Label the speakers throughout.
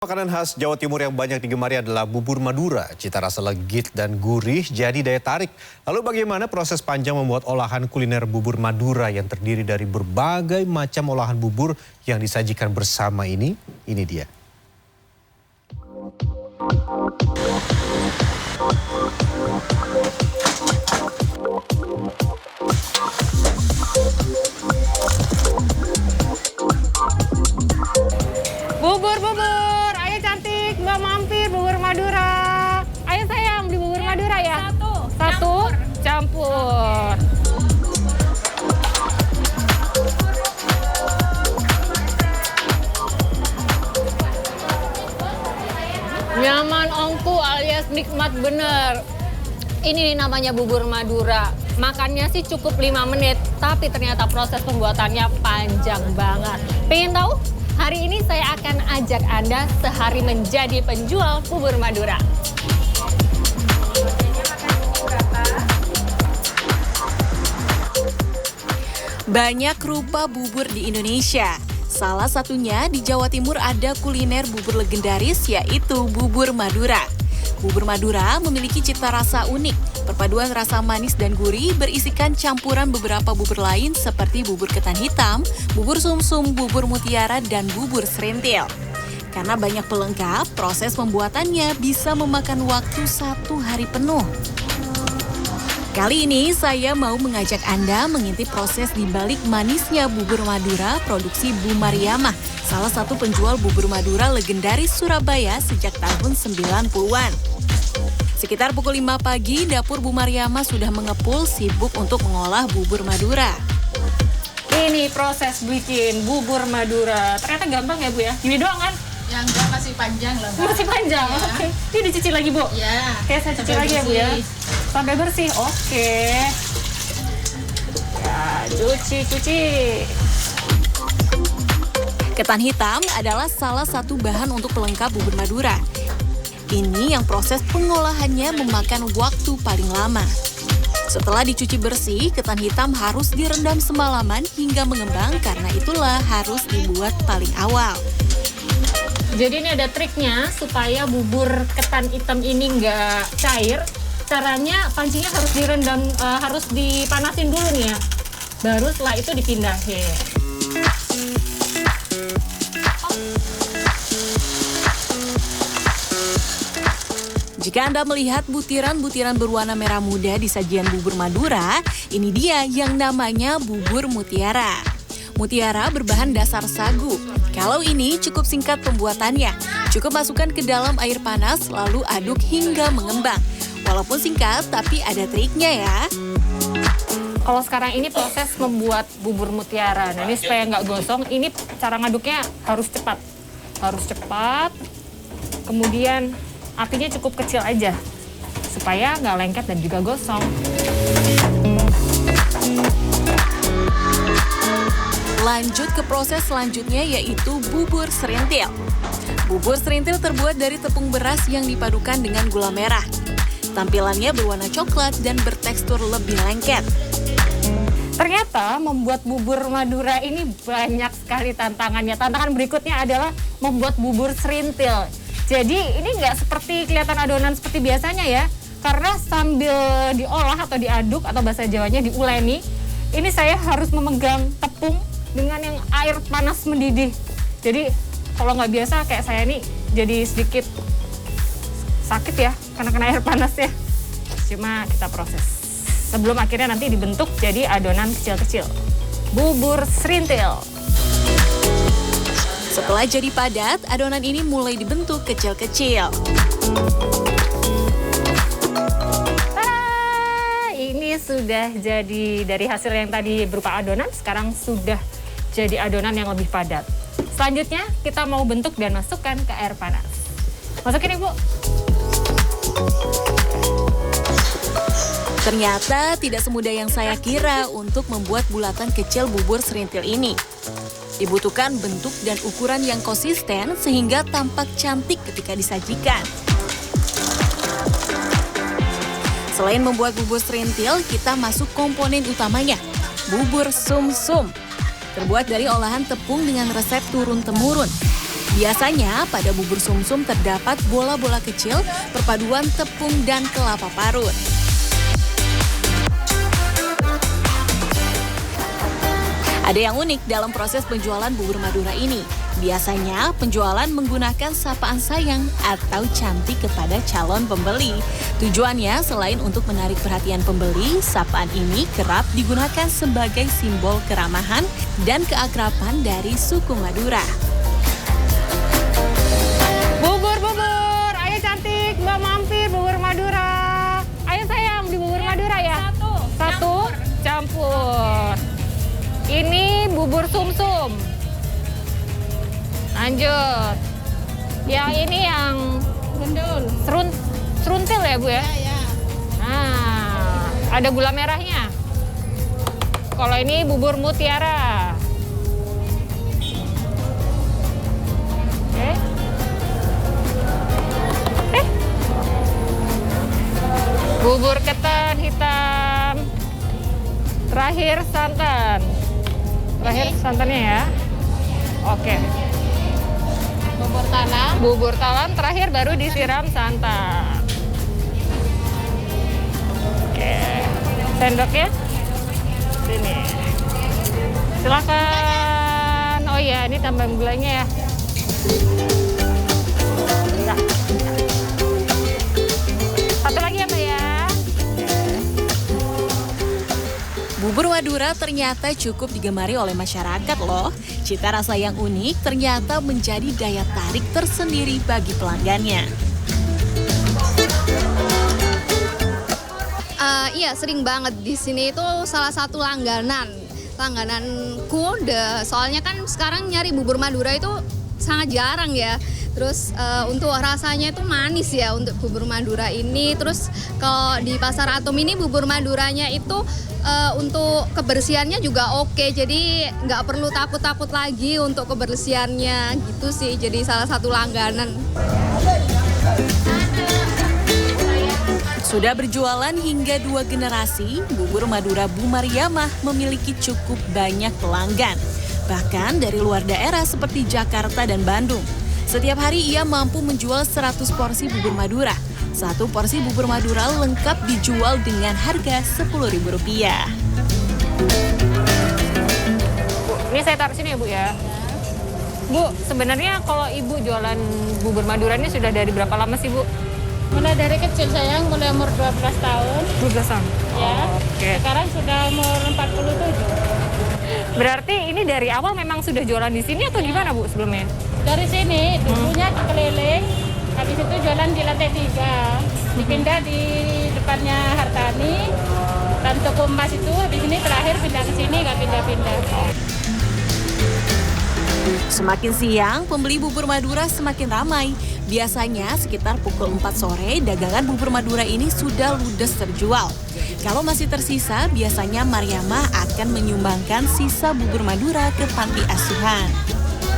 Speaker 1: Makanan khas Jawa Timur yang banyak digemari adalah bubur Madura. Cita rasa legit dan gurih jadi daya tarik. Lalu bagaimana proses panjang membuat olahan kuliner bubur Madura yang terdiri dari berbagai macam olahan bubur yang disajikan bersama ini? Ini dia.
Speaker 2: Bubur, ayo cantik, Mbak mampir bubur Madura. Ayo sayang, beli bubur Madura ya. Satu, campur. Nyaman ongku alias nikmat bener. Ini nih namanya bubur Madura. Makannya sih cukup 5 menit, tapi ternyata proses pembuatannya panjang banget. Pengen tahu? Hari ini saya akan ajak Anda sehari menjadi penjual bubur Madura.
Speaker 3: Banyak rupa bubur di Indonesia. Salah satunya di Jawa Timur ada kuliner bubur legendaris yaitu bubur Madura. Bubur Madura memiliki cita rasa unik. Perpaduan rasa manis dan gurih berisikan campuran beberapa bubur lain seperti bubur ketan hitam, bubur sumsum, bubur mutiara, dan bubur serintil. Karena banyak pelengkap, proses pembuatannya bisa memakan waktu 1 hari penuh. Kali ini saya mau mengajak Anda mengintip proses di balik manisnya bubur Madura produksi Bu Mariamah, salah satu penjual bubur Madura legendaris Surabaya sejak tahun 90-an. Sekitar pukul 5 pagi, dapur Bu Mariamah sudah mengepul sibuk untuk mengolah bubur Madura.
Speaker 2: Ini proses bikin bubur Madura. Ternyata gampang ya Bu ya? Gini doang kan?
Speaker 4: Yang enggak masih panjang lah, Bu.
Speaker 2: Masih panjang,
Speaker 4: Ya.
Speaker 2: Oke. Ini dicuci lagi Bu?
Speaker 4: Ya.
Speaker 2: Oke, saya cuci lagi ya Bu ya. Sampai bersih, oke. Ya, cuci.
Speaker 3: Ketan hitam adalah salah satu bahan untuk pelengkap bubur Madura. Ini yang proses pengolahannya memakan waktu paling lama. Setelah dicuci bersih, ketan hitam harus direndam semalaman hingga mengembang karena itulah harus dibuat paling awal.
Speaker 2: Jadi ini ada triknya supaya bubur ketan hitam ini nggak cair. Caranya pancinya harus direndam, harus dipanasin dulu nih ya. Baru setelah itu dipindahin.
Speaker 3: Jika Anda melihat butiran-butiran berwarna merah muda di sajian bubur Madura, ini dia yang namanya bubur mutiara. Mutiara berbahan dasar sagu. Kalau ini cukup singkat pembuatannya. Cukup masukkan ke dalam air panas lalu aduk hingga mengembang. Walaupun singkat, tapi ada triknya ya.
Speaker 2: Kalau sekarang ini proses membuat bubur mutiara. Nah ini supaya nggak gosong, ini cara ngaduknya harus cepat. Harus cepat, kemudian apinya cukup kecil aja. Supaya nggak lengket dan juga gosong.
Speaker 3: Lanjut ke proses selanjutnya yaitu bubur serintil. Bubur serintil terbuat dari tepung beras yang dipadukan dengan gula merah. Tampilannya berwarna coklat dan bertekstur lebih lengket.
Speaker 2: Ternyata membuat bubur Madura ini banyak sekali tantangannya. Tantangan berikutnya adalah membuat bubur serintil. Jadi ini nggak seperti kelihatan adonan seperti biasanya ya. Karena sambil diolah atau diaduk atau bahasa Jawanya diuleni, ini saya harus memegang tepung dengan yang air panas mendidih. Jadi kalau nggak biasa kayak saya ini jadi sedikit sakit ya karena kena air panas ya. Cuma kita proses. Sebelum akhirnya nanti dibentuk jadi adonan kecil-kecil. Bubur serintil.
Speaker 3: Setelah jadi padat, adonan ini mulai dibentuk kecil-kecil.
Speaker 2: Ini sudah jadi dari hasil yang tadi berupa adonan, sekarang sudah jadi adonan yang lebih padat. Selanjutnya kita mau bentuk dan masukkan ke air panas. Masukin Ibu.
Speaker 3: Ternyata tidak semudah yang saya kira untuk membuat bulatan kecil bubur serintil ini. Dibutuhkan bentuk dan ukuran yang konsisten sehingga tampak cantik ketika disajikan. Selain membuat bubur serintil, kita masuk komponen utamanya, bubur sumsum. Terbuat dari olahan tepung dengan resep turun-temurun. Biasanya pada bubur sumsum terdapat bola-bola kecil perpaduan tepung dan kelapa parut. Ada yang unik dalam proses penjualan bubur Madura ini. Biasanya penjualan menggunakan sapaan sayang atau cantik kepada calon pembeli. Tujuannya selain untuk menarik perhatian pembeli, sapaan ini kerap digunakan sebagai simbol keramahan dan keakraban dari suku Madura.
Speaker 2: Bubur, ayo cantik, Mbak mampir bubur Madura. Ayo sayang, di bubur Madura ya? Satu, campur. Ini bubur sumsum. Lanjut. Yang ini yang
Speaker 4: Gendul.
Speaker 2: seruntil ya Bu ya?
Speaker 4: Ya.
Speaker 2: Nah, ada gula merahnya. Kalau ini bubur mutiara. Oke. Bubur ketan hitam. Terakhir santan. Terakhir santannya ya. Oke.
Speaker 4: Bubur talam.
Speaker 2: Bubur talam terakhir baru disiram santan. Oke. Sendoknya sini. Silakan. Oh iya, ini tambahan gulanya ya. Bentar. Satu lagi ya Mbak ya.
Speaker 3: Bubur Madura ternyata cukup digemari oleh masyarakat loh. Cita rasa yang unik ternyata menjadi daya tarik tersendiri bagi pelanggannya.
Speaker 5: Iya, sering banget di sini itu salah satu langgananku. Soalnya kan sekarang nyari bubur Madura itu sangat jarang ya. Terus untuk rasanya itu manis ya untuk bubur Madura ini. Terus kalau di Pasar Atom ini bubur Maduranya itu untuk kebersihannya juga oke. Jadi nggak perlu takut-takut lagi untuk kebersihannya gitu sih. Jadi salah satu langganan.
Speaker 3: Sudah berjualan hingga 2 generasi, bubur Madura Bu Mariamah memiliki cukup banyak pelanggan. Bahkan dari luar daerah seperti Jakarta dan Bandung. Setiap hari ia mampu menjual 100 porsi bubur Madura. Satu porsi bubur Madura lengkap dijual dengan harga Rp10.000.
Speaker 2: Bu, ini saya taruh sini ya Bu ya. Bu, sebenarnya kalau Ibu jualan bubur Madura ini sudah dari berapa lama sih Bu?
Speaker 4: Mulai dari kecil sayang, mulai umur 12 tahun.
Speaker 2: 12 tahun?
Speaker 4: Ya.
Speaker 2: Oke.
Speaker 4: Sekarang sudah umur 47.
Speaker 2: Berarti ini dari awal memang sudah jualan di sini atau gimana Bu sebelumnya?
Speaker 4: Dari sini, dulunya keliling. Habis itu jualan di lantai 3. Dipindah di depannya Hartani. Dan toko emas itu habis ini terakhir pindah ke sini, nggak pindah-pindah.
Speaker 3: Semakin siang, pembeli bubur Madura semakin ramai. Biasanya sekitar pukul 4 sore, dagangan bubur Madura ini sudah ludes terjual. Kalau masih tersisa, biasanya Mariamah akan menyumbangkan sisa bubur Madura ke panti asuhan.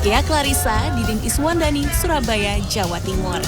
Speaker 3: Kia Clarissa, Didin Iswandani, Surabaya, Jawa Timur.